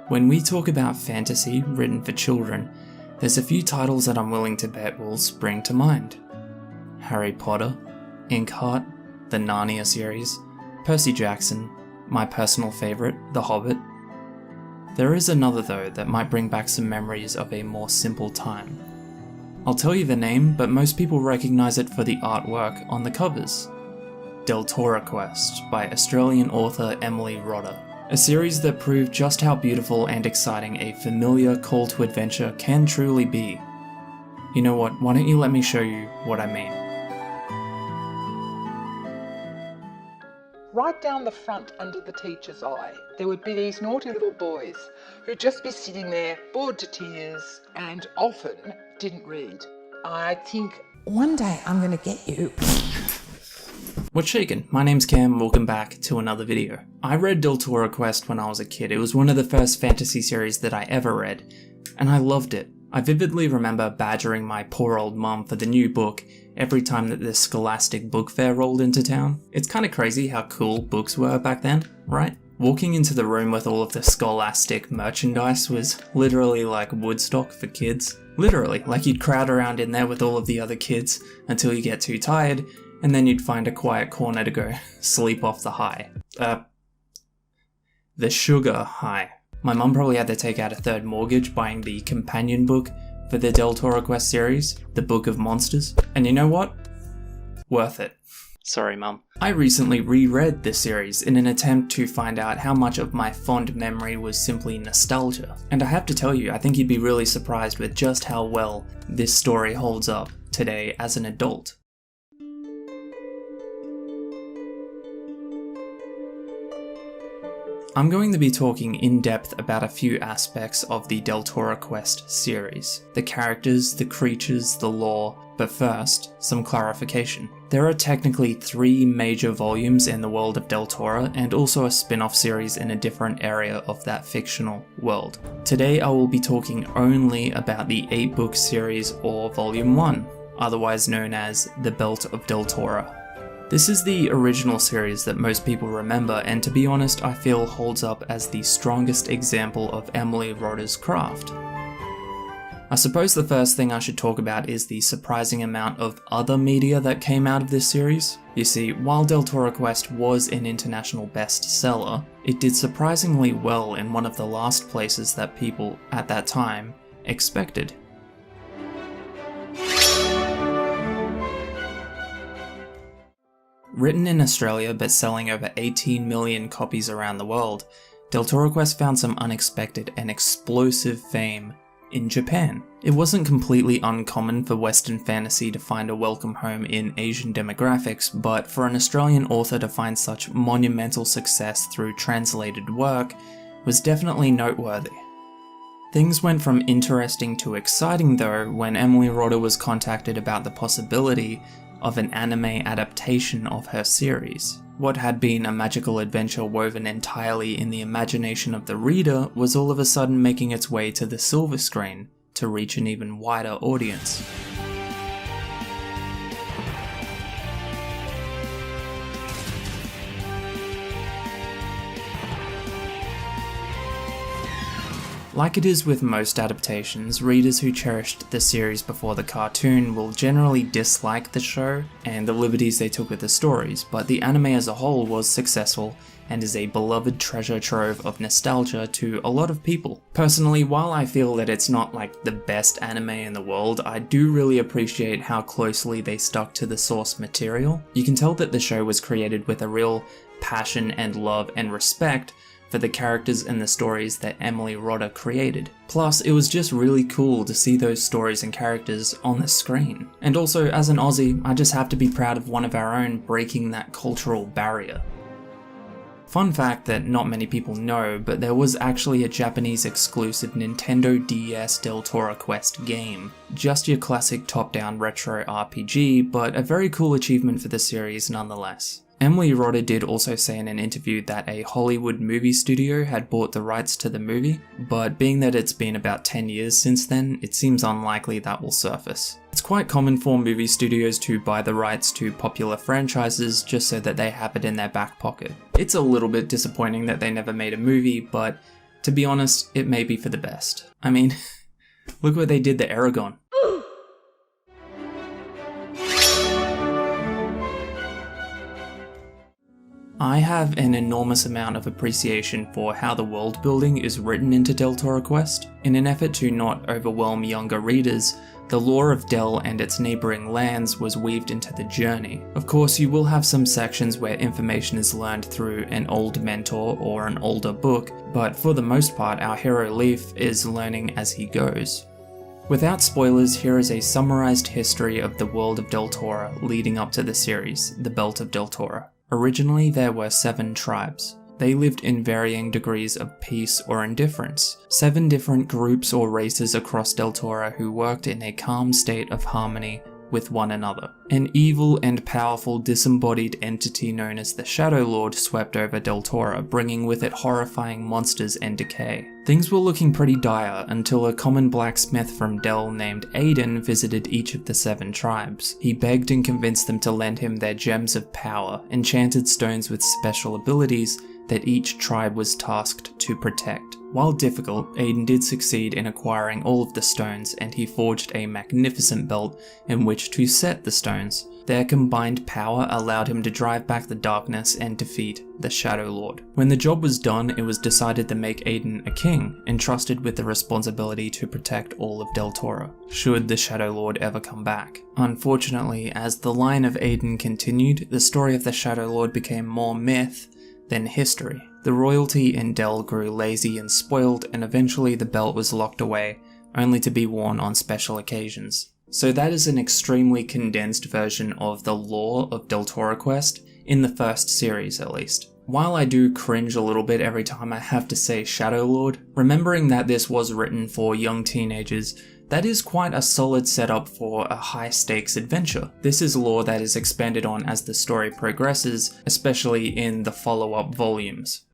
When we talk about fantasy written for children, there's a few titles that I'm willing to bet will spring to mind. Harry Potter, Inkheart, the Narnia series, Percy Jackson, my personal favourite, The Hobbit. There is another though that might bring back some memories of a more simple time. I'll tell you the name, but most people recognise it for the artwork on the covers. Deltora Quest by Australian author Emily Rodda. A series that proved just how beautiful and exciting a familiar call to adventure can truly be. You know what, why don't you let me show you what I mean. Right down the front under the teacher's eye, there would be these naughty little boys who'd just be sitting there, bored to tears, and often didn't read. I think, one day I'm going to get you. What's shaken? My name's Cam, welcome back to another video. I read Deltora Quest when I was a kid. It was one of the first fantasy series that I ever read, and I loved it. I vividly remember badgering my poor old mum for the new book every time that the Scholastic Book Fair rolled into town. It's kind of crazy how cool books were back then, right? Walking into the room with all of the Scholastic merchandise was literally like Woodstock for kids. Literally, like you'd crowd around in there with all of the other kids until you get too tired, and then you'd find a quiet corner to go sleep off the high. The sugar high. My mum probably had to take out a third mortgage buying the companion book for the Deltora Quest series, The Book of Monsters. And you know what? Worth it. Sorry, Mum. I recently reread this series in an attempt to find out how much of my fond memory was simply nostalgia. And I have to tell you, I think you'd be really surprised with just how well this story holds up today as an adult. I'm going to be talking in depth about a few aspects of the Deltora Quest series. The characters, the creatures, the lore, but first, some clarification. There are technically 3 major volumes in the world of Deltora and also a spin-off series in a different area of that fictional world. Today I will be talking only about the 8-book series or Volume 1, otherwise known as The Belt of Deltora. This is the original series that most people remember, and to be honest, I feel holds up as the strongest example of Emily Rodda's craft. I suppose the first thing I should talk about is the surprising amount of other media that came out of this series. You see, while Deltora Quest was an international bestseller, it did surprisingly well in one of the last places that people, at that time, expected. Written in Australia but selling over 18 million copies around the world, Deltora Quest found some unexpected and explosive fame in Japan. It wasn't completely uncommon for Western fantasy to find a welcome home in Asian demographics, but for an Australian author to find such monumental success through translated work was definitely noteworthy. Things went from interesting to exciting though when Emily Rodda was contacted about the possibility of an anime adaptation of her series. What had been a magical adventure woven entirely in the imagination of the reader was all of a sudden making its way to the silver screen to reach an even wider audience. Like it is with most adaptations, readers who cherished the series before the cartoon will generally dislike the show and the liberties they took with the stories, but the anime as a whole was successful and is a beloved treasure trove of nostalgia to a lot of people. Personally, while I feel that it's not like the best anime in the world, I do really appreciate how closely they stuck to the source material. You can tell that the show was created with a real passion and love and respect for the characters and the stories that Emily Rodda created. Plus, it was just really cool to see those stories and characters on the screen. And also, as an Aussie, I just have to be proud of one of our own breaking that cultural barrier. Fun fact that not many people know, but there was actually a Japanese exclusive Nintendo DS Deltora Quest game. Just your classic top-down retro RPG, but a very cool achievement for the series nonetheless. Emily Rodda did also say in an interview that a Hollywood movie studio had bought the rights to the movie, but being that it's been about 10 years since then, it seems unlikely that will surface. It's quite common for movie studios to buy the rights to popular franchises just so that they have it in their back pocket. It's a little bit disappointing that they never made a movie, but To be honest, it may be for the best. I mean, look what they did to Aragon. I have an enormous amount of appreciation for how the world building is written into Deltora Quest. In an effort to not overwhelm younger readers, the lore of Del and its neighbouring lands was weaved into the journey. Of course, you will have some sections where information is learned through an old mentor or an older book, but for the most part our hero Leif is learning as he goes. Without spoilers, here is a summarised history of the world of Deltora leading up to the series, the Belt of Deltora. Originally, there were 7 tribes. They lived in varying degrees of peace or indifference. 7 different groups or races across Deltora who worked in a calm state of harmony with one another. An evil and powerful disembodied entity known as the Shadow Lord swept over Deltora, bringing with it horrifying monsters and decay. Things were looking pretty dire until a common blacksmith from Del named Aiden visited each of the 7 tribes. He begged and convinced them to lend him their gems of power, enchanted stones with special abilities that each tribe was tasked to protect. While difficult, Aiden did succeed in acquiring all of the stones, and he forged a magnificent belt in which to set the stones. Their combined power allowed him to drive back the darkness and defeat the Shadow Lord. When the job was done, it was decided to make Aiden a king, entrusted with the responsibility to protect all of Deltora, should the Shadow Lord ever come back. Unfortunately, as the line of Aiden continued, the story of the Shadow Lord became more myth than history. The royalty in Del grew lazy and spoiled, and eventually the belt was locked away, only to be worn on special occasions. So that is an extremely condensed version of the lore of Deltora Quest, in the first series at least. While I do cringe a little bit every time I have to say Shadow Lord, remembering that this was written for young teenagers, that is quite a solid setup for a high-stakes adventure. This is lore that is expanded on as the story progresses, especially in the follow-up volumes.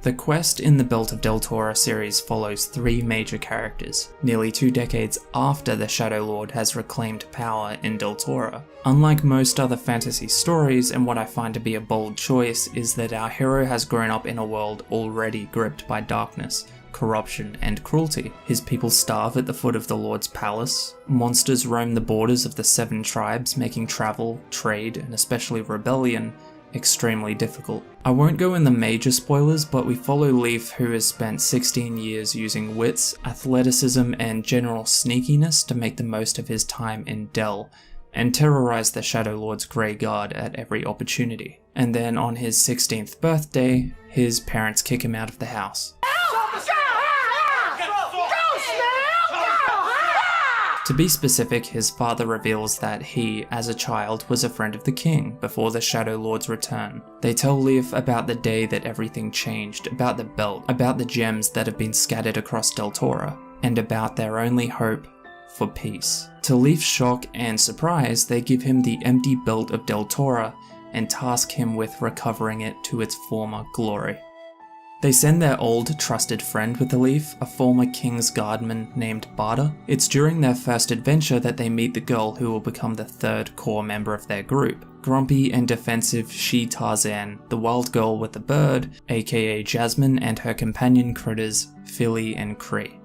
The quest in the Belt of Deltora series follows 3 major characters, nearly 2 decades after the Shadow Lord has reclaimed power in Deltora. Unlike most other fantasy stories, and what I find to be a bold choice, is that our hero has grown up in a world already gripped by darkness, corruption, and cruelty. His people starve at the foot of the Lord's palace, monsters roam the borders of the 7 tribes, making travel, trade, and especially rebellion extremely difficult. I won't go in the major spoilers, but we follow Leif, who has spent 16 years using wits, athleticism, and general sneakiness to make the most of his time in Del, and terrorize the Shadow Lord's Grey Guard at every opportunity. And then on his 16th birthday, his parents kick him out of the house. To be specific, his father reveals that he, as a child, was a friend of the king before the Shadow Lord's return. They tell Leif about the day that everything changed, about the belt, about the gems that have been scattered across Deltora, and about their only hope for peace. To Leif's shock and surprise, they give him the empty belt of Deltora and task him with recovering it to its former glory. They send their old, trusted friend with the Leif, a former King's Guardman named Barda. It's during their first adventure that they meet the girl who will become the 3rd core member of their group. Grumpy and defensive She-Tarzan, the wild girl with the bird, aka Jasmine, and her companion critters, Philly and Cree.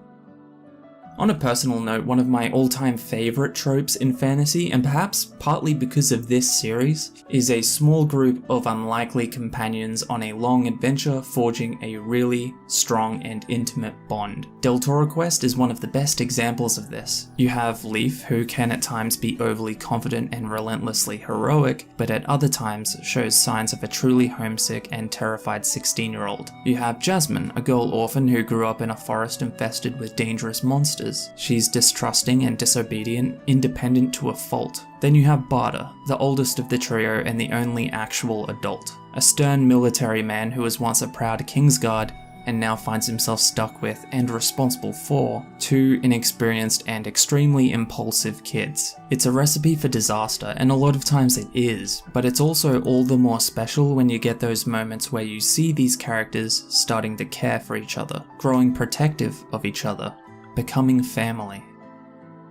On a personal note, one of my all-time favourite tropes in fantasy, and perhaps partly because of this series, is a small group of unlikely companions on a long adventure forging a really strong and intimate bond. Deltora Quest is one of the best examples of this. You have Leif, who can at times be overly confident and relentlessly heroic, but at other times shows signs of a truly homesick and terrified 16-year-old. You have Jasmine, a girl orphan who grew up in a forest infested with dangerous monsters. She's distrusting and disobedient, independent to a fault. Then you have Barda, the oldest of the trio and the only actual adult. A stern military man who was once a proud Kingsguard and now finds himself stuck with, and responsible for, 2 inexperienced and extremely impulsive kids. It's a recipe for disaster, and a lot of times it is, but it's also all the more special when you get those moments where you see these characters starting to care for each other, growing protective of each other, becoming family.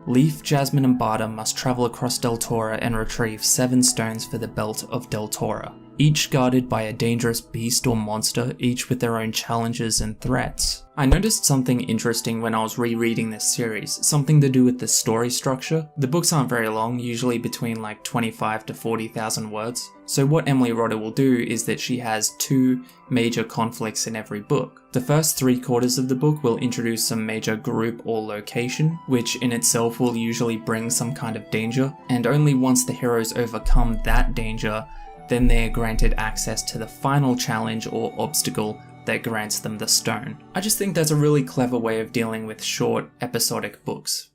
Leaf, Jasmine and Barda must travel across Deltora and retrieve 7 stones for the Belt of Deltora, each guarded by a dangerous beast or monster, each with their own challenges and threats. I noticed something interesting when I was rereading this series, something to do with the story structure. The books aren't very long, usually between like 25 to 40,000 words. So what Emily Rodda will do is that she has 2 major conflicts in every book. The first 3/4 of the book will introduce some major group or location, which in itself will usually bring some kind of danger, and only once the heroes overcome that danger, then they are granted access to the final challenge or obstacle that grants them the stone. I just think that's a really clever way of dealing with short, episodic books.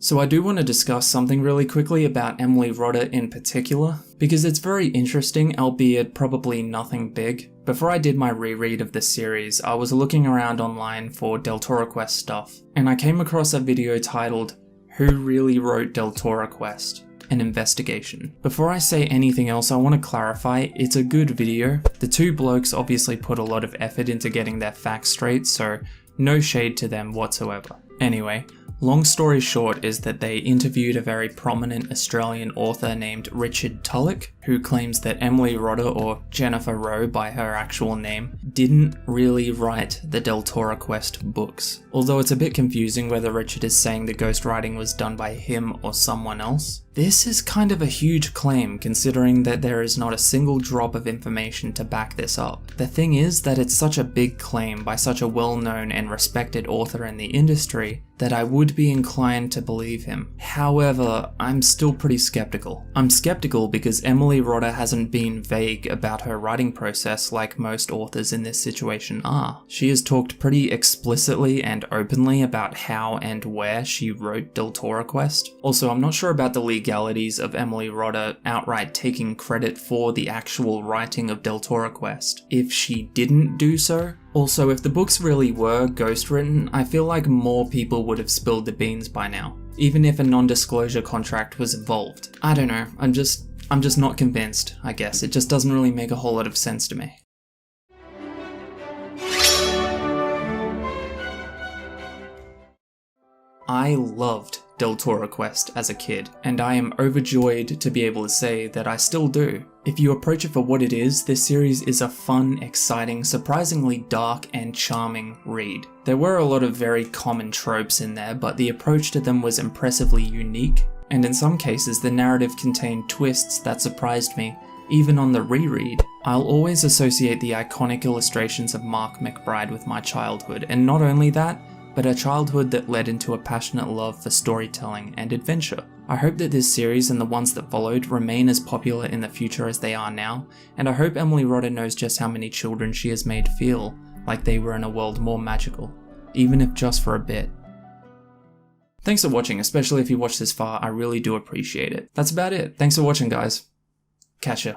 So I do want to discuss something really quickly about Emily Rodda in particular, because it's very interesting, albeit probably nothing big. Before I did my reread of this series, I was looking around online for Deltora Quest stuff, and I came across a video titled, "Who Really Wrote Deltora Quest? An Investigation." Before I say anything else, I want to clarify, it's a good video. The 2 blokes obviously put a lot of effort into getting their facts straight, so no shade to them whatsoever. Anyway, long story short is that they interviewed a very prominent Australian author named Richard Tulloch, who claims that Emily Rodda, or Jennifer Rowe by her actual name, didn't really write the Deltora Quest books. Although it's a bit confusing whether Richard is saying the ghostwriting was done by him or someone else. This is kind of a huge claim considering that there is not a single drop of information to back this up. The thing is that it's such a big claim by such a well-known and respected author in the industry that I would be inclined to believe him. However, I'm still pretty skeptical. I'm skeptical because Emily Rodda hasn't been vague about her writing process like most authors in this situation are. She has talked pretty explicitly and openly about how and where she wrote Deltora Quest. Also, I'm not sure about the legalities of Emily Rodda outright taking credit for the actual writing of Deltora Quest, if she didn't do so. Also, if the books really were ghost-written, I feel like more people would have spilled the beans by now, even if a non-disclosure contract was involved. I don't know, I'm just not convinced, I guess. It just doesn't really make a whole lot of sense to me. I loved Deltora Quest as a kid, and I am overjoyed to be able to say that I still do. If you approach it for what it is, this series is a fun, exciting, surprisingly dark and charming read. There were a lot of very common tropes in there, but the approach to them was impressively unique, and in some cases the narrative contained twists that surprised me, even on the reread. I'll always associate the iconic illustrations of Mark McBride with my childhood, and not only that, but a childhood that led into a passionate love for storytelling and adventure. I hope that this series and the ones that followed remain as popular in the future as they are now, and I hope Emily Rodda knows just how many children she has made feel like they were in a world more magical, even if just for a bit. Thanks for watching, especially if you watched this far, I really do appreciate it. That's about it. Thanks for watching, guys. Catch ya.